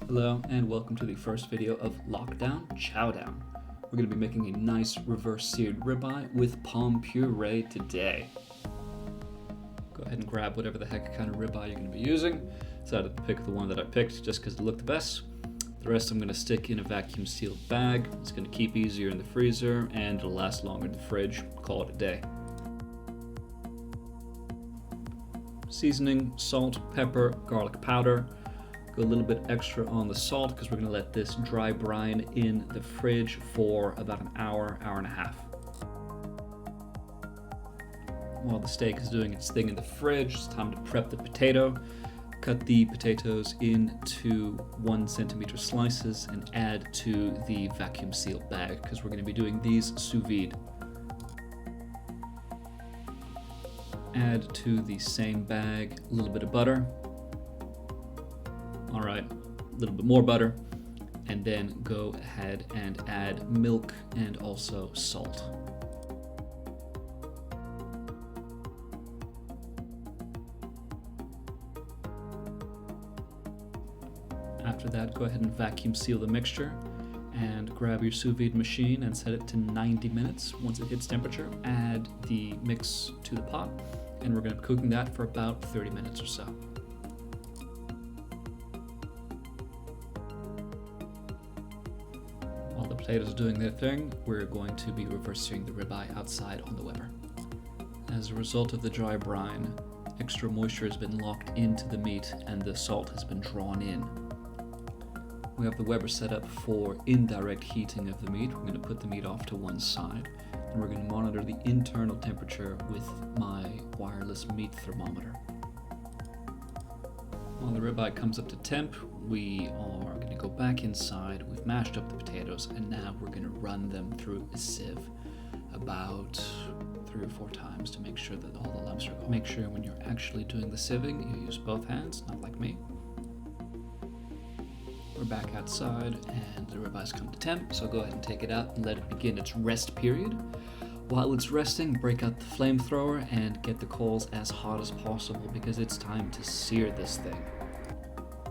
Hello and welcome to the first video of Lockdown Chowdown. We're going to be making a nice reverse seared ribeye with pomme puree today. Go ahead and grab whatever the heck kind of ribeye you're going to be using. Decided to pick the one that I picked just because it looked the best. The rest I'm going to stick in a vacuum sealed bag. It's going to keep easier in the freezer and it'll last longer in the fridge. Call it a day. Seasoning, salt, pepper, garlic powder. Go a little bit extra on the salt because we're going to let this dry brine in the fridge for about an hour, hour and a half. While the steak is doing its thing in the fridge, it's time to prep the potato. Cut the potatoes into 1 centimeter slices and add to the vacuum sealed bag because we're going to be doing these sous vide. Add to the same bag a little bit of butter. All right, a little bit more butter, and then go ahead and add milk and also salt. After that, go ahead and vacuum seal the mixture and grab your sous vide machine and set it to 90 minutes. Once it hits temperature, add the mix to the pot, and we're going to be cooking that for about 30 minutes or so. While the potatoes are doing their thing, we're going to be reverse searing the ribeye outside on the Weber. As a result of the dry brine, extra moisture has been locked into the meat and the salt has been drawn in. We have the Weber set up for indirect heating of the meat. We're going to put the meat off to one side, and we're going to monitor the internal temperature with my wireless meat thermometer. While the ribeye comes up to temp, we are going to go back inside. We've mashed up the potatoes, and now we're going to run them through a sieve about 3 or 4 times to make sure that all the lumps are gone. Make sure when you're actually doing the sieving, you use both hands, not like me. We're back outside and the ribeye's come to temp, so go ahead and take it out and let it begin its rest period. While it's resting, break out the flamethrower and get the coals as hot as possible because it's time to sear this thing.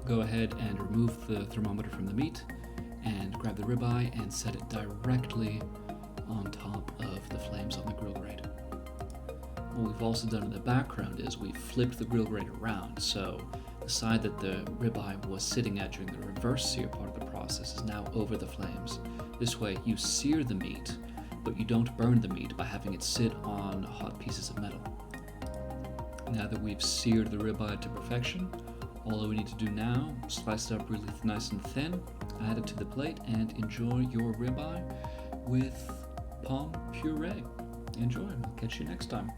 Go ahead and remove the thermometer from the meat and grab the ribeye and set it directly on top of the flames on the grill grate. What we've also done in the background is we've flipped the grill grate around, so the side that the ribeye was sitting at during the reverse sear part of the process is now over the flames. This way you sear the meat, but you don't burn the meat by having it sit on hot pieces of metal. Now that we've seared the ribeye to perfection, all we need to do now, slice it up really nice and thin, add it to the plate, and enjoy your ribeye with pomme puree. Enjoy, and I'll catch you next time.